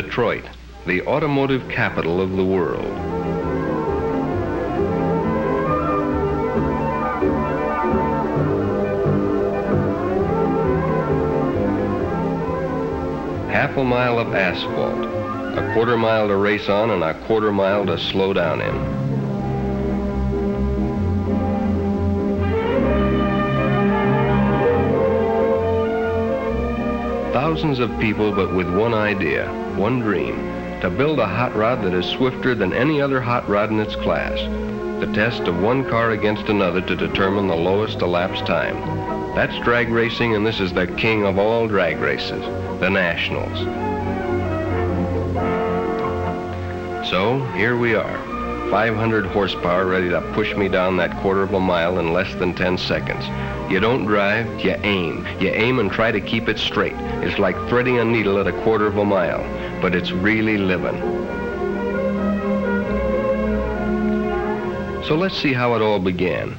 Detroit, the automotive capital of the world. Half a mile of asphalt, a quarter mile to race on and a quarter mile to slow down in. Thousands of people, but with one idea, one dream, to build a hot rod that is swifter than any other hot rod in its class. The test of one car against another to determine the lowest elapsed time. That's drag racing, and this is the king of all drag races, the Nationals. So, here we are, 500 horsepower ready to push me down that quarter of a mile in less than 10 seconds. You don't drive, you aim. You aim and try to keep it straight. It's like threading a needle at a quarter of a mile, but it's really living. So let's see how it all began.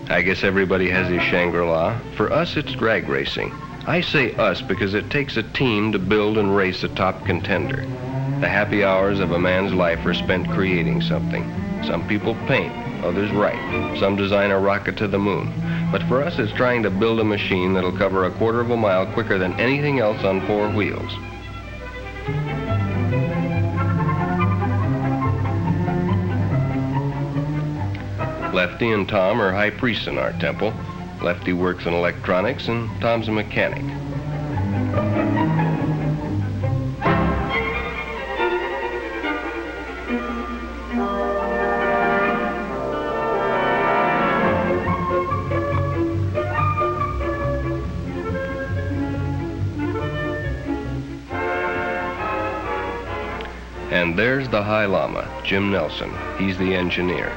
I guess everybody has his Shangri-La. For us, it's drag racing. I say us because it takes a team to build and race a top contender. The happy hours of a man's life are spent creating something. Some people paint, others write. Some design a rocket to the moon. But for us, it's trying to build a machine that'll cover a quarter of a mile quicker than anything else on four wheels. Lefty and Tom are high priests in our temple. Lefty works in electronics and Tom's a mechanic. And there's the High Llama, Jim Nelson. He's the engineer.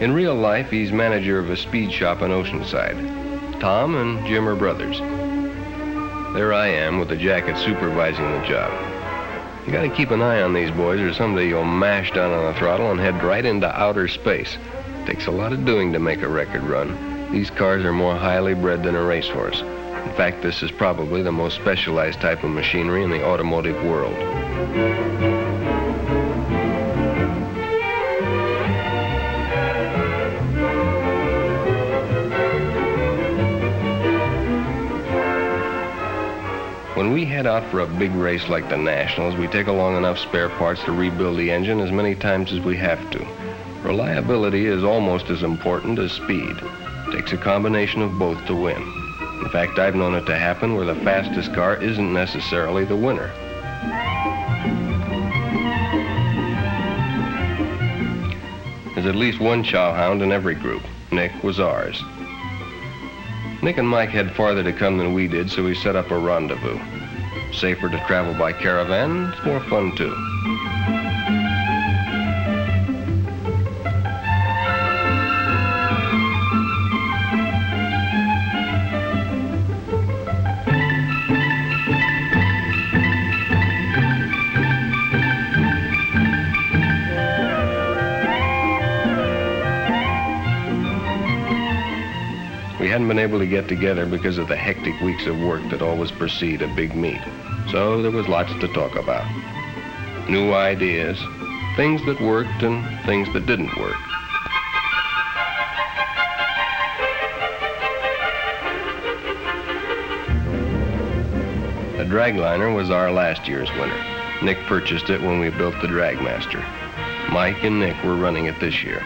In real life, he's manager of a speed shop in Oceanside. Tom and Jim are brothers. There I am with the jacket supervising the job. You gotta keep an eye on these boys or someday you'll mash down on the throttle and head right into outer space. Takes a lot of doing to make a record run. These cars are more highly bred than a racehorse. In fact, this is probably the most specialized type of machinery in the automotive world. When we head out for a big race like the Nationals, we take along enough spare parts to rebuild the engine as many times as we have to. Reliability is almost as important as speed. It takes a combination of both to win. In fact, I've known it to happen where the fastest car isn't necessarily the winner. There's at least one chowhound in every group. Nick was ours. Nick and Mike had farther to come than we did, so we set up a rendezvous. Safer to travel by caravan, it's more fun too. We hadn't been able to get together because of the hectic weeks of work that always precede a big meet. So there was lots to talk about. New ideas, things that worked and things that didn't work. The Dragliner was our last year's winner. Nick purchased it when we built the Dragmaster. Mike and Nick were running it this year.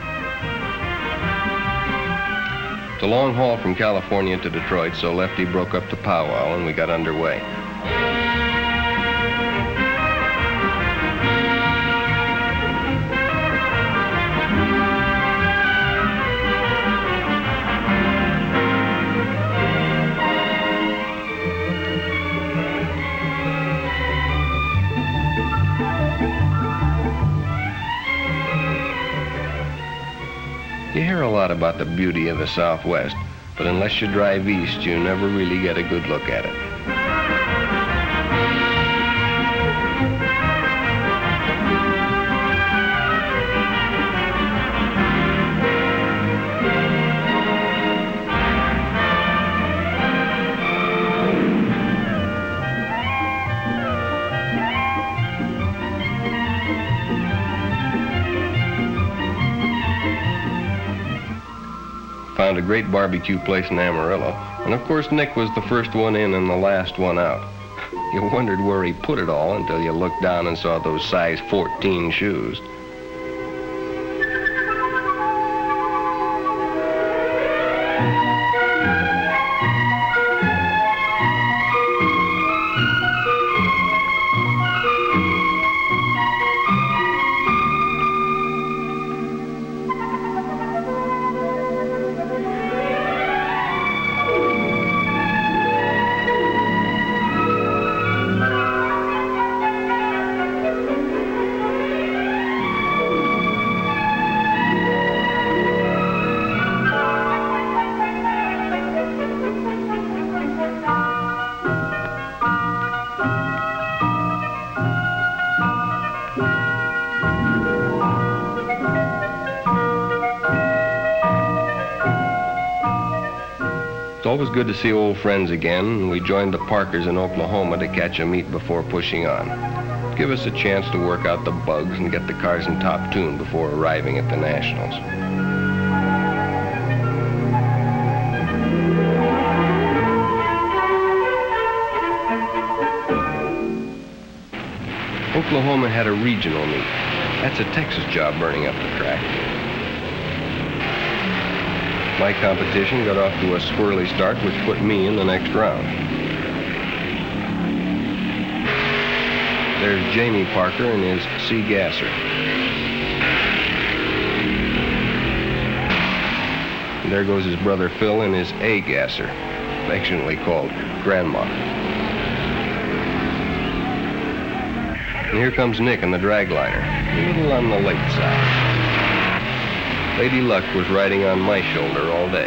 It's a long haul from California to Detroit, so Lefty broke up the powwow and we got underway. You hear a lot about the beauty of the Southwest, but unless you drive east, you never really get a good look at it. found a great barbecue place in Amarillo, and of course Nick was the first one in and the last one out. You wondered where he put it all until you looked down and saw those size 14 shoes. It's always good to see old friends again, and we joined the Parkers in Oklahoma to catch a meet before pushing on. Give us a chance to work out the bugs and get the cars in top tune before arriving at the Nationals. Oklahoma had a regional meet. That's a Texas job burning up the track. My competition got off to a squirrely start, which put me in the next round. There's Jamie Parker and his C Gasser. And there goes his brother Phil and his A Gasser, affectionately called Grandma. And here comes Nick in the dragliner, a little on the late side. Lady Luck was riding on my shoulder all day.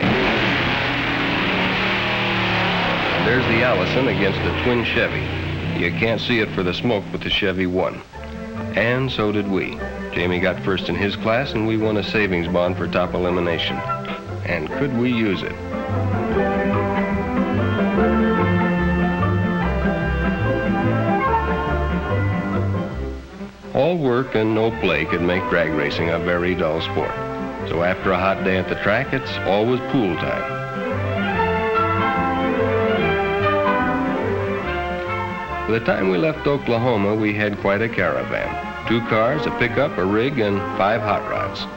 And there's the Allison against the twin Chevy. You can't see it for the smoke, but the Chevy won. And so did we. Jamie got first in his class, and we won a savings bond for top elimination. And could we use it? All work and no play could make drag racing a very dull sport. So after a hot day at the track, it's always pool time. By the time we left Oklahoma, we had quite a caravan. 2 cars, a pickup, a rig, and 5 hot rods.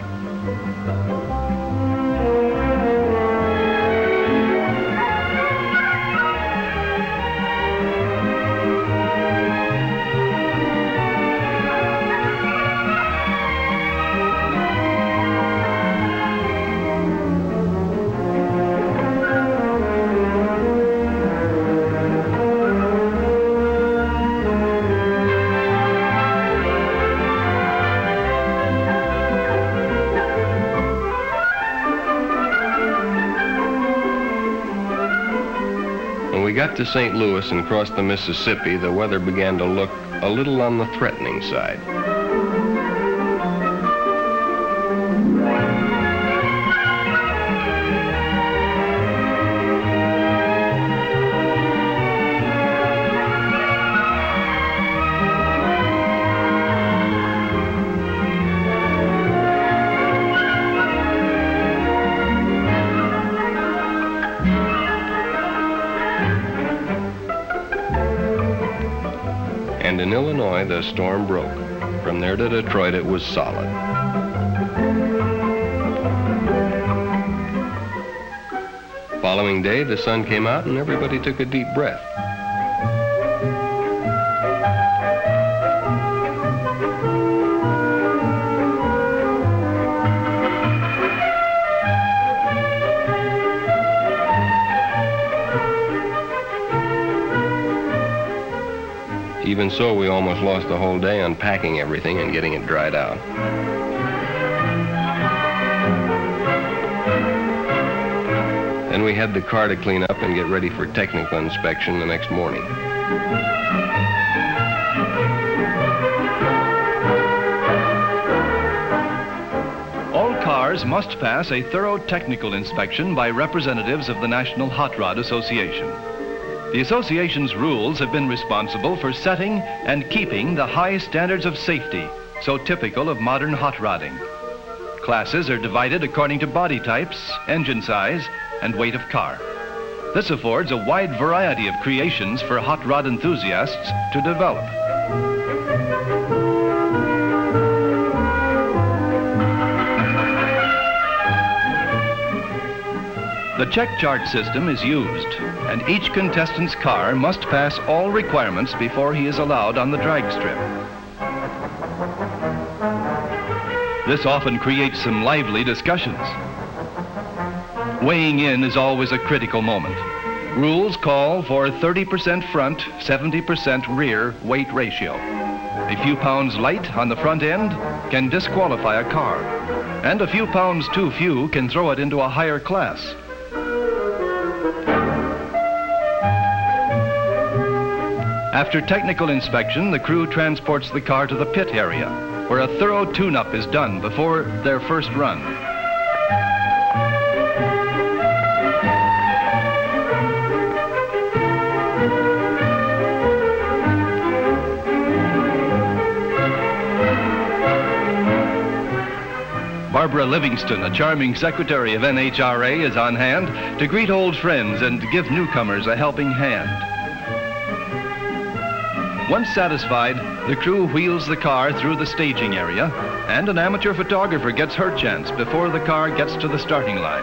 When we got to St. Louis and crossed the Mississippi, the weather began to look a little on the threatening side. And in Illinois, the storm broke. From there to Detroit, it was solid. Following day, the sun came out and everybody took a deep breath. Even so, we almost lost the whole day unpacking everything and getting it dried out. Then we had the car to clean up and get ready for technical inspection the next morning. All cars must pass a thorough technical inspection by representatives of the National Hot Rod Association. The association's rules have been responsible for setting and keeping the high standards of safety so typical of modern hot rodding. classes are divided according to body types, engine size, and weight of car. This affords a wide variety of creations for hot rod enthusiasts to develop. The check chart system is used, and each contestant's car must pass all requirements before he is allowed on the drag strip. This often creates some lively discussions. Weighing in is always a critical moment. Rules call for 30% front, 70% rear weight ratio. A few pounds light on the front end can disqualify a car, and a few pounds too few can throw it into a higher class. After technical inspection, the crew transports the car to the pit area, where a thorough tune-up is done before their first run. Barbara Livingston, a charming secretary of NHRA, is on hand to greet old friends and give newcomers a helping hand. Once satisfied, the crew wheels the car through the staging area, and an amateur photographer gets her chance before the car gets to the starting line.